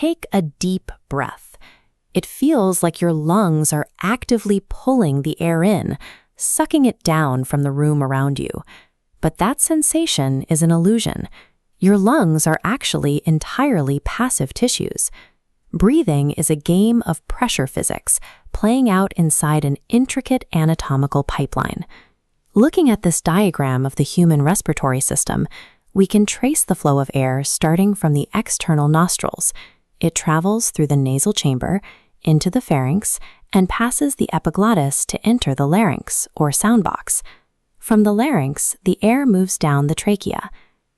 Take a deep breath. It feels like your lungs are actively pulling the air in, sucking it down from the room around you. But that sensation is an illusion. Your lungs are actually entirely passive tissues. Breathing is a game of pressure physics playing out inside an intricate anatomical pipeline. Looking at this diagram of the human respiratory system, we can trace the flow of air starting from the external nostrils. It travels through the nasal chamber, into the pharynx, and passes the epiglottis to enter the larynx, or sound box. From the larynx, the air moves down the trachea.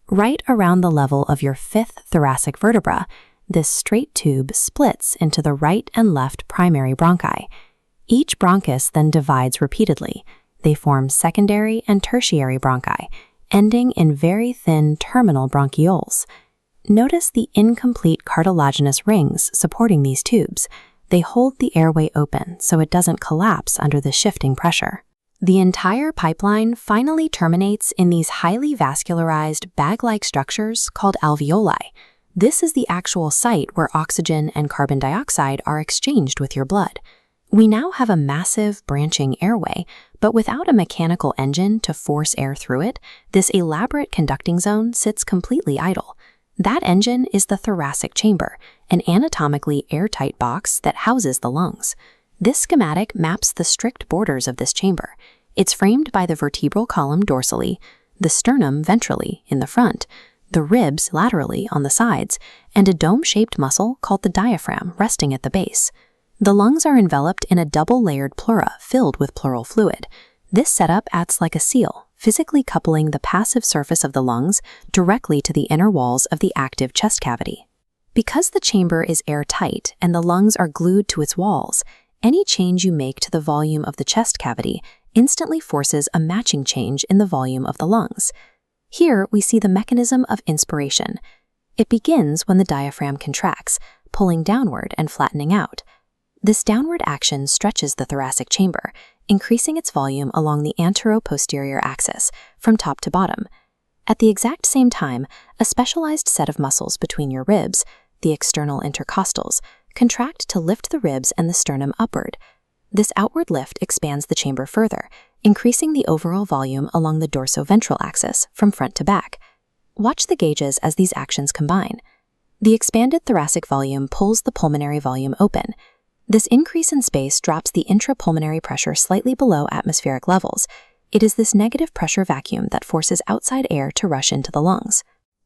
Right around the level of your fifth thoracic vertebra, this straight tube splits into the right and left primary bronchi. Each bronchus then divides repeatedly. They form secondary and tertiary bronchi, ending in very thin terminal bronchioles. Notice the incomplete cartilaginous rings supporting these tubes. They hold the airway open so it doesn't collapse under the shifting pressure. The entire pipeline finally terminates in these highly vascularized, bag-like structures called alveoli. This is the actual site where oxygen and carbon dioxide are exchanged with your blood. We now have a massive, branching airway, but without a mechanical engine to force air through it, this elaborate conducting zone sits completely idle. That engine is the thoracic chamber, an anatomically airtight box that houses the lungs. This schematic maps the strict borders of this chamber. It's framed by the vertebral column dorsally, the sternum ventrally in the front, the ribs laterally on the sides, and a dome-shaped muscle called the diaphragm resting at the base. The lungs are enveloped in a double-layered pleura filled with pleural fluid. This setup acts like a seal, physically coupling the passive surface of the lungs directly to the inner walls of the active chest cavity. Because the chamber is airtight and the lungs are glued to its walls, any change you make to the volume of the chest cavity instantly forces a matching change in the volume of the lungs. Here we see the mechanism of inspiration. It begins when the diaphragm contracts, pulling downward and flattening out. This downward action stretches the thoracic chamber, increasing its volume along the antero-posterior axis, from top to bottom. At the exact same time, a specialized set of muscles between your ribs, the external intercostals, contract to lift the ribs and the sternum upward. This outward lift expands the chamber further, increasing the overall volume along the dorsoventral axis from front to back. Watch the gauges as these actions combine. The expanded thoracic volume pulls the pulmonary volume open. This increase in space drops the intrapulmonary pressure slightly below atmospheric levels. It is this negative pressure vacuum that forces outside air to rush into the lungs.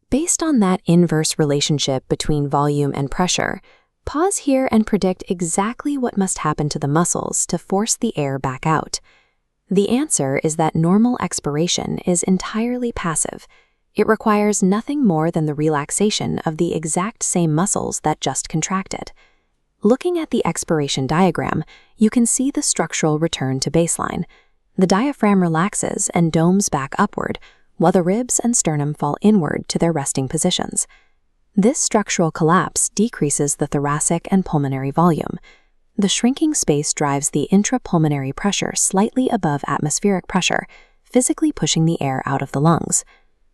Based on that inverse relationship between volume and pressure, pause here and predict exactly what must happen to the muscles to force the air back out. The answer is that normal expiration is entirely passive. It requires nothing more than the relaxation of the exact same muscles that just contracted. Looking at the expiration diagram, you can see the structural return to baseline. The diaphragm relaxes and domes back upward, while the ribs and sternum fall inward to their resting positions. This structural collapse decreases the thoracic and pulmonary volume. The shrinking space drives the intrapulmonary pressure slightly above atmospheric pressure, physically pushing the air out of the lungs.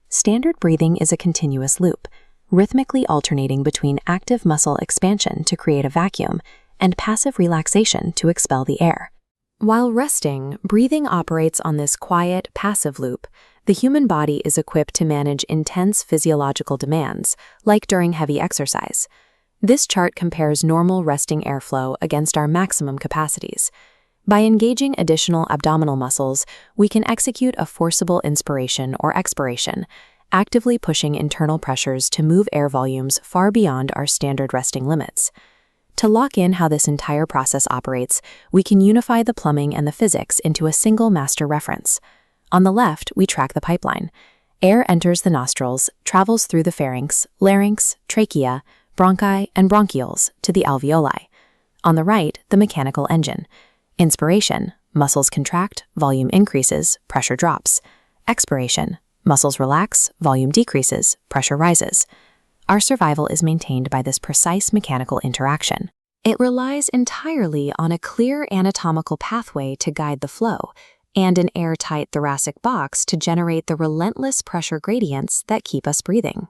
Standard breathing is a continuous loop, rhythmically alternating between active muscle expansion to create a vacuum and passive relaxation to expel the air. While resting, breathing operates on this quiet, passive loop. The human body is equipped to manage intense physiological demands, like during heavy exercise. This chart compares normal resting airflow against our maximum capacities. By engaging additional abdominal muscles, we can execute a forcible inspiration or expiration, actively pushing internal pressures to move air volumes far beyond our standard resting limits. To lock in how this entire process operates, we can unify the plumbing and the physics into a single master reference. On the left, we track the pipeline. Air enters the nostrils, travels through the pharynx, larynx, trachea, bronchi, and bronchioles to the alveoli. On the right, the mechanical engine. Inspiration, muscles contract, volume increases, pressure drops. Expiration, muscles relax, volume decreases, pressure rises. Our survival is maintained by this precise mechanical interaction. It relies entirely on a clear anatomical pathway to guide the flow, and an airtight thoracic box to generate the relentless pressure gradients that keep us breathing.